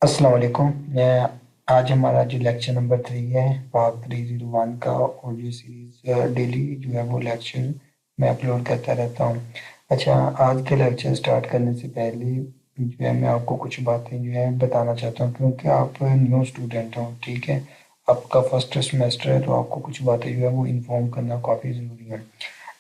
अस्सलाम वालेकुम। आज हमारा जो लेक्चर नंबर 3 है पार्ट 301 का ऑडियो सीरीज डेली जो है वो लेक्चर मैं अपलोड करता रहता हूँ। अच्छा, आज का लेक्चर स्टार्ट करने से पहले जो है मैं आपको कुछ बातें जो है बताना चाहता हूँ, क्योंकि आप न्यू स्टूडेंट हो। ठीक है, आपका फर्स्ट सेमेस्टर है, तो आपको कुछ बातें जो है वो इन्फॉर्म करना काफ़ी ज़रूरी है।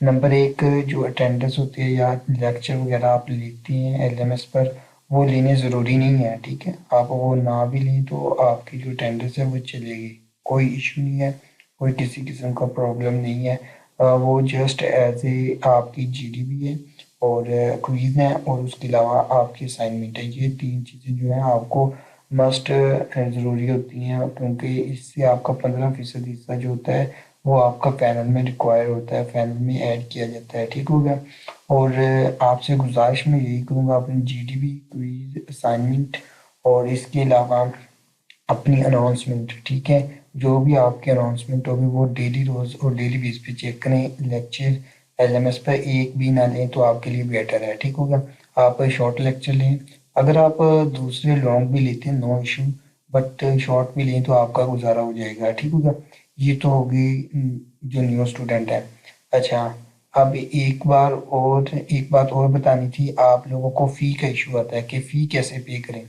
नंबर एक, जो अटेंडेंस होती है या लेक्चर वगैरह आप लेती हैं एलएमएस पर, वो लेने ज़रूरी नहीं है। ठीक है, आप वो ना भी लें तो आपकी जो अटेंडेंस है वो चलेगी, कोई इशू नहीं है, कोई किसी किस्म का प्रॉब्लम नहीं है। वो जस्ट एज ए आपकी जीडीबी है और क्विज है, और उसके अलावा आपकी असाइनमेंट है। ये तीन चीज़ें जो हैं आपको मस्ट ज़रूरी होती हैं, क्योंकि इससे आपका 15% हिस्सा जो होता है वो आपका पैनल में रिक्वायर होता है, पैनल में ऐड किया जाता है। ठीक हो गया। और आपसे गुजारिश मैं यही करूँगा, अपनी जीडीबी क्विज असाइनमेंट और इसके अलावा अपनी अनाउंसमेंट, ठीक है, जो भी आपकी अनाउंसमेंट होगी वो डेली रोज़ और डेली बेस पे चेक करें। लेक्चर एलएमएस पर एक भी ना लें तो आपके लिए बेटर है। ठीक हो गया। आप शॉर्ट लेक्चर लें, अगर आप दूसरे लॉन्ग भी लेते हैं नो इशू, बट शॉर्ट भी लें तो आपका गुजारा हो जाएगा। ठीक हो गया। ये तो होगी जो न्यू स्टूडेंट है। अच्छा, अब एक बात और बतानी थी। आप लोगों को फ़ी का इशू आता है कि फ़ी कैसे पे करें,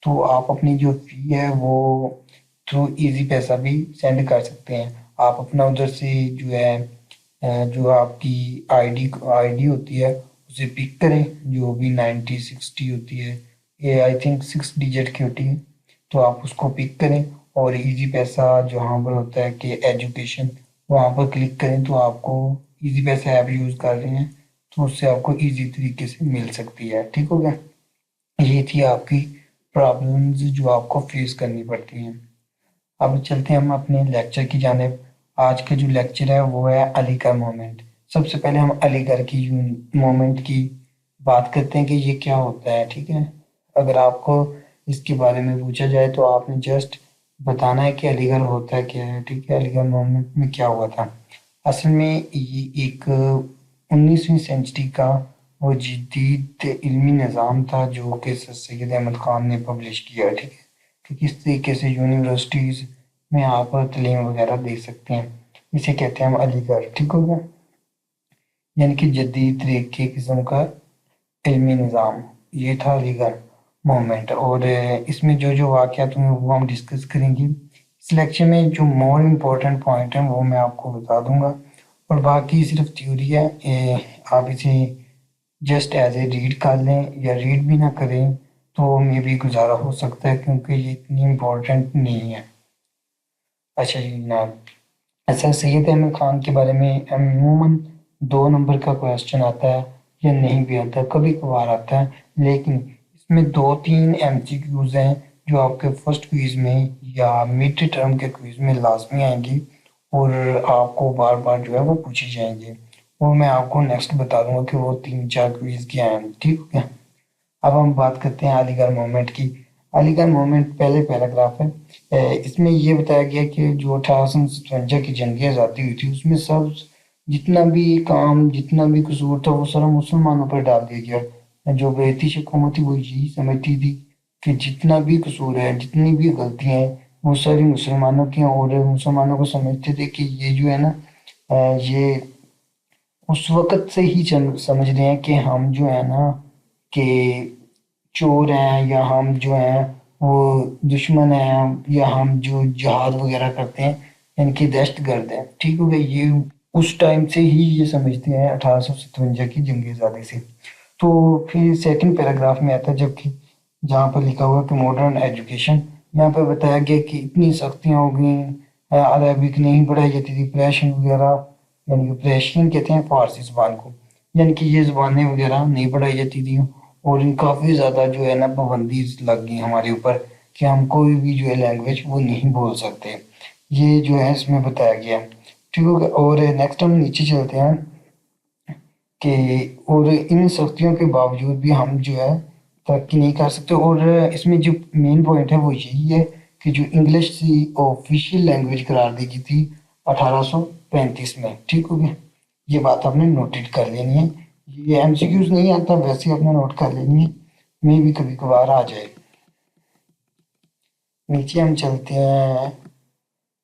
तो आप अपनी जो फ़ी है वो थ्रू इजी पैसा भी सेंड कर सकते हैं। आप अपना उधर से जो है जो आपकी आईडी होती है उसे पिक करें, जो भी 9060 होती है, ये आई थिंक 6 डिजिट की होती है, तो आप उसको पिक करें और इजी पैसा जहाँ पर होता है कि एजुकेशन, वहाँ पर क्लिक करें तो आपको इजी पैसा ऐप यूज़ कर रहे हैं तो उससे आपको इजी तरीके से मिल सकती है। ठीक हो गया। ये थी आपकी प्रॉब्लम्स जो आपको फेस करनी पड़ती हैं। अब चलते हैं हम अपने लेक्चर की जानिब। आज का जो लेक्चर है वो है अलीगढ़ मोमेंट। सबसे पहले हम अलीगढ़ की मोमेंट की बात करते हैं कि ये क्या होता है। ठीक है, अगर आपको इसके बारे में पूछा जाए तो आपने जस्ट बताना है कि अलीगढ़ होता है क्या है। ठीक है, अलीगढ़ मोमेंट में क्या हुआ था। असल में ये एक 19वीं सेंचुरी का वो जदीद इल्मी निज़ाम था जो कि सर सैयद अहमद ख़ान ने पब्लिश किया। ठीक है, कि किस तरीके से यूनिवर्सिटीज़ में आप तालीम वगैरह दे सकते हैं। इसे कहते हैं हम अलीगढ़। ठीक हो गया, यानी कि जदीद तरीके किस्म का इल्मी निज़ाम, ये था अलीगढ़ मूवमेंट। और इसमें जो जो वाक़यात हुए वो हम डिस्कस करेंगे। इस लेक्चर में जो मोर इम्पोर्टेंट पॉइंट हैं वो मैं आपको बता दूंगा, और बाकी सिर्फ थ्योरी है। आप इसे जस्ट एज ए रीड कर लें या रीड भी ना करें तो मे भी गुजारा हो सकता है, क्योंकि ये इतनी इम्पोर्टेंट नहीं है। अच्छा जी जनाब, अच्छा, सैयद अहमद ख़ान के बारे में अमूमन 2 नंबर का क्वेश्चन आता है या नहीं भी आता, कभी कभार आता है, लेकिन इसमें 2-3 एमसीक्यूज हैं जो आपके फर्स्ट क्विज में या मिड टर्म के क्विज में लाजमी आएंगी और आपको बार बार जो है वो पूछी जाएंगे, और मैं आपको नेक्स्ट बता दूंगा कि वो 3-4 क्विज क्या हैं। ठीक है, अब हम बात करते हैं अलीगढ़ मूवमेंट की। अलीगढ़ मूवमेंट पहले पैराग्राफ है। इसमें ये बताया गया कि जो 1857 की जंग आज़ादी हुई थी उसमें सब जितना भी काम, जितना भी कसूर था वो सारा मुसलमानों पर डाल दिया गया। जो ब्रिटिश हुकूमत थी वो यही समझती थी कि जितना भी कसूर है, जितनी भी गलतियाँ हैं, वो सारी मुसलमानों की हैं, और मुसलमानों को समझते थे कि ये जो है ना, ये उस वक़्त से ही समझ रहे हैं कि हम जो है ना कि चोर हैं, या हम जो हैं वो दुश्मन हैं, या हम जो जिहाद वगैरह करते हैं इनकी दहशतगर्द हैं। ठीक हो गया, ये उस टाइम से ही ये समझते हैं 1857 की जंग आज़ादी से। तो फिर सेकंड पैराग्राफ में आता है, जबकि जहाँ पर लिखा हुआ कि मॉडर्न एजुकेशन, यहाँ पर बताया गया कि इतनी सख्तियाँ हो गई, अरबिक नहीं पढ़ाई जाती थी, पर्शियन वगैरह, यानी कि पर्शियन कहते हैं फारसी ज़बान को, यानी कि ये ज़बानें वगैरह नहीं पढ़ाई जाती थी, और काफ़ी ज़्यादा जो है ना पाबंदी लग गई हमारे ऊपर कि हम कोई भी जो है लैंग्वेज वो नहीं बोल सकते। ये जो है इसमें बताया गया। ठीक है, और नेक्स्ट हम नीचे चलते हैं कि और इन सख्तियों के बावजूद भी हम जो है तरक्की नहीं कर सकते। और इसमें जो मेन पॉइंट है वो यही है कि जो इंग्लिश थी ऑफिशियल लैंग्वेज करार दी गई थी 1835 में। ठीक हो गया, ये बात आपने नोटेड कर लेनी है। ये एमसीक्यूज नहीं आता, वैसे ही आपने नोट कर लेनी है, मे भी कभी कभार आ जाए। نیچے ہم چلتے ہیں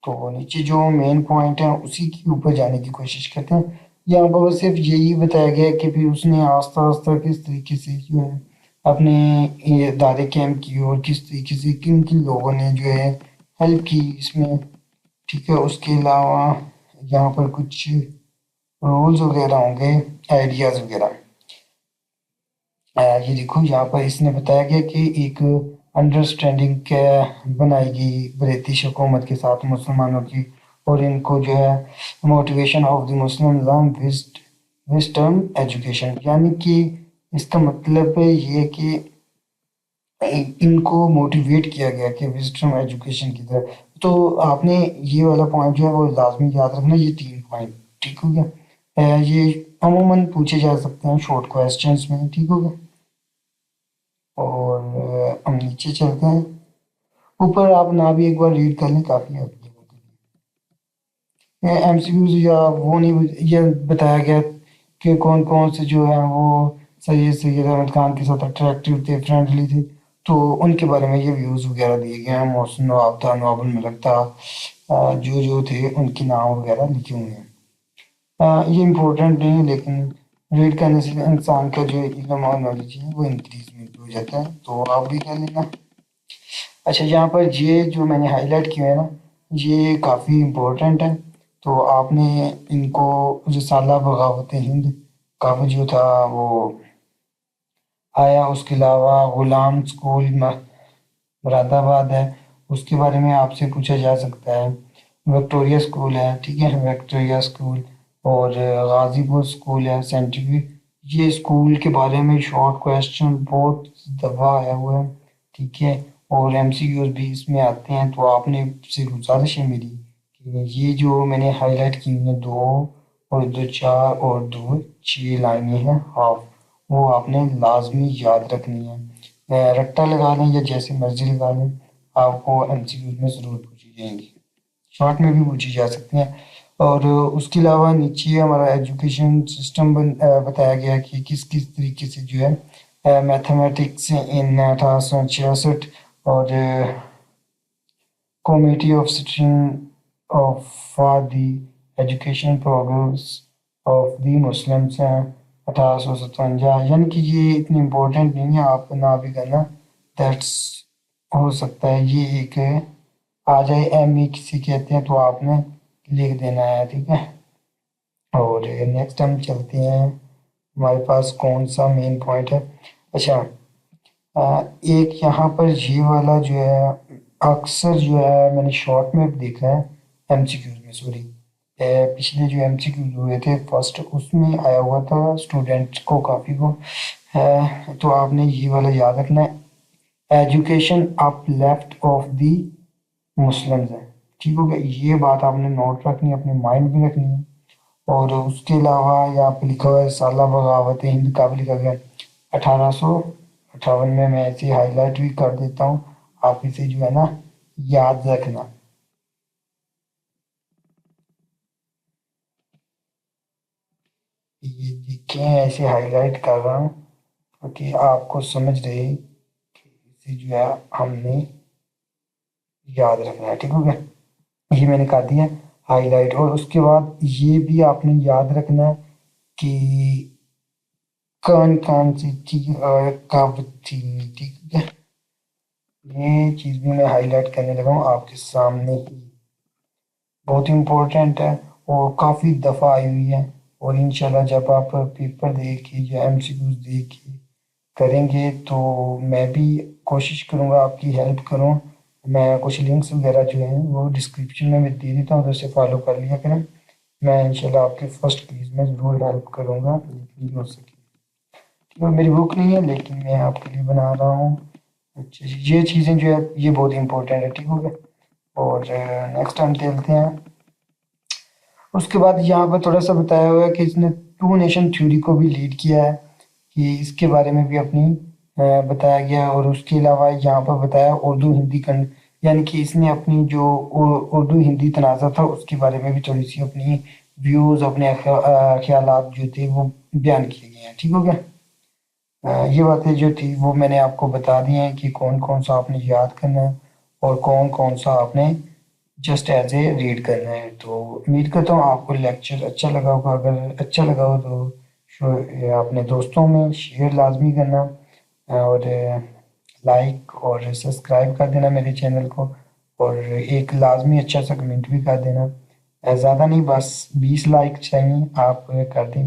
تو نیچے جو مین پوائنٹ ہیں اسی کے اوپر جانے کی کوشش کرتے ہیں. یہاں پر بس صرف یہی بتایا گیا ہے کہ پھر اس نے آہستہ آہستہ کس طریقے سے جو ہے اپنے ادارے قائم کیے اور کس طریقے سے کن کن لوگوں نے جو ہے ہیلپ کی اس میں. ٹھیک ہے، اس کے علاوہ یہاں پر کچھ رولز وغیرہ ہوں گے، آئیڈیاز وغیرہ. یہ دیکھو یہاں پر اس نے بتایا گیا کہ ایک انڈرسٹینڈنگ بنائی گئی برٹش حکومت کے ساتھ مسلمانوں کی، اور ان کو جو ہے motivation of the Muslim western education, یعنی کہ اس کا مطلب یہ ہے کہ ان کو موٹیویٹ کیا گیا کہ ویسٹرن ایجوکیشن کی طرف. تو آپ نے یہ والا پوائنٹ جو ہے وہ لازمی یاد رکھنا، یہ 3 پوائنٹ. ٹھیک ہو گیا؟ یہ عموماً پوچھے جا سکتے ہیں شارٹ کویسچنس میں. ٹھیک ہو گیا؟ اور ہم نیچے چلتے ہیں. اوپر آپ نہ بھی ایک بار ریڈ کر لیں، کافی ہے. ایم سی کیوز یا وہ نہیں یہ بتایا گیا کہ کون کون سے جو ہیں وہ سید احمد خان کے ساتھ اٹریکٹیو تھے، فرینڈلی تھے، تو ان کے بارے میں یہ ویوز وغیرہ دیے گئے ہیں. محسن نواب تھا، نواب الملک تھا، جو تھے ان کے نام وغیرہ لکھے ہوئے ہیں. یہ امپورٹنٹ نہیں ہے، لیکن ریڈ کرنے سے انسان کا جو علم اور نالج ہے وہ انکریزمنٹ ہو جاتا ہے، تو آپ بھی کر لینا. اچھا، یہاں پر یہ جو میں نے ہائی لائٹ کیا ہے نا، یہ کافی امپورٹنٹ ہے. تو آپ نے ان کو رسالہ بغاوت ہند کا جو تھا وہ آیا، اس کے علاوہ غلام اسکول مراد آباد ہے، اس کے بارے میں آپ سے پوچھا جا سکتا ہے. وکٹوریہ اسکول ہے، ٹھیک ہے، وکٹوریہ اسکول. اور غازی پور اسکول ہے، سینٹیفک. یہ اسکول کے بارے میں شارٹ کویسچن بہت دفعہ آیا ہوا ہے. ٹھیک ہے، اور ایم سی کیوز بھی اس میں آتے ہیں. تو آپ نے سے گزارش ہے میری کہ یہ جو میں نے ہائی لائٹ کی ہیں 2 اور 2 4 اور 2 6 لائنیں ہیں ہاف، وہ آپ نے لازمی یاد رکھنی ہے. رٹا لگا لیں یا جیسے مرضی لگا لیں، آپ کو ایم سی کیوز میں ضرور پوچھی جائیں گی، شارٹ میں بھی پوچھی جا سکتی ہیں. اور اس کے علاوہ نیچے ہمارا ایجوکیشن سسٹم بتایا گیا کہ کس کس طریقے سے جو ہے میتھمیٹکس ان 1866 اور committee of string of for the education programs of the Muslims ہیں 1857. یعنی کہ یہ اتنی امپورٹنٹ نہیں ہے، آپ کو نہ بھی کرنا. دیٹس ہو سکتا ہے یہ ایک آ جائے ایم ای کسی کہتے ہیں تو آپ نے لکھ دینا ہے. ٹھیک ہے، اور نیکسٹ ہم چلتے ہیں. ہمارے پاس کون سا مین پوائنٹ ہے؟ اچھا، ایک یہاں پر یہ والا جو ہے اکثر جو ہے میں نے شارٹ میں دیکھا ہے، ایم سی کیوز میں، سوری پچھلے جو ایم سی کیوز ہوئے تھے فرسٹ، اس میں آیا ہوا تھا اسٹوڈنٹ کو کافی کو. تو آپ نے یہ والا یاد رکھنا ہے، education up left of the Muslims ہے. ٹھیک ہو گیا؟ یہ بات آپ نے نوٹ رکھنی ہے، اپنے مائنڈ میں رکھنی ہے. اور اس کے علاوہ یہاں پہ لکھا ہوا ہے سالہ بغاوت ہند کا بھی لکھا گیا 1858 میں. میں اسے ہائی لائٹ بھی کر دیتا ہوں، آپ اسے جو ہے نا یاد رکھنا. یہ دیکھیں ایسے ہائی لائٹ کر رہا ہوں کیونکہ آپ کو سمجھ رہے کہ اسے جو ہے ہم نے یاد رکھنا ہے. ٹھیک ہو گیا؟ یہ میں نے کر دیا ہائی لائٹ. اور اس کے بعد یہ بھی آپ نے یاد رکھنا ہے کہ کون کون سی چیز اور کب تھی. ٹھیک ہے، یہ چیز بھی میں ہائی لائٹ کرنے لگا ہوں آپ کے سامنے ہی، بہت امپورٹنٹ ہے اور کافی دفعہ آئی ہوئی ہے. اور انشاءاللہ جب آپ پیپر دے کے یا ایم سی کیوز دے کے کریں گے تو میں بھی کوشش کروں گا آپ کی ہیلپ کروں. میں کچھ لنکس وغیرہ جو ہیں وہ ڈسکرپشن میں دے دیتا ہوں، تو اسے فالو کر لیا کریں. میں انشاءاللہ آپ کے فرسٹ پیج میں ضرور ہیلپ کروں گا جتنی ہو سکے. میری بک نہیں ہے لیکن میں آپ کے لیے بنا رہا ہوں. اچھا، یہ چیزیں جو ہے یہ بہت امپورٹنٹ ہے. ٹھیک ہو گیا؟ اور نیکسٹ ہم دیکھتے ہیں. اس کے بعد یہاں پر تھوڑا سا بتایا ہوا ہے کہ اس نے 2 نیشن تھیوری کو بھی لیڈ کیا ہے، کہ اس کے بارے میں بھی اپنی بتایا گیا. اور اس کے علاوہ یہاں پر بتایا اردو ہندی یعنی کہ اس نے اپنی جو اردو ہندی تنازع تھا اس کے بارے میں بھی تھوڑی سی اپنی ویوز، اپنے خیالات جو تھے وہ بیان کیے گئے ہیں. ٹھیک ہو گیا؟ یہ باتیں جو تھی وہ میں نے آپ کو بتا دی ہیں کہ کون کون سا آپ نے یاد کرنا ہے. اور کون کون سا آپ نے جسٹ ایز اے ریڈ کرنا ہے. تو امید کرتا ہوں آپ کو لیکچر اچھا لگا ہوگا. اگر اچھا لگا ہو تو اپنے دوستوں میں شیئر لازمی کرنا اور لائک اور سبسکرائب کر دینا میرے چینل کو, اور ایک لازمی اچھا سا کمنٹ بھی کر دینا. زیادہ نہیں, بس 20 لائک چاہیے, آپ کر دیں.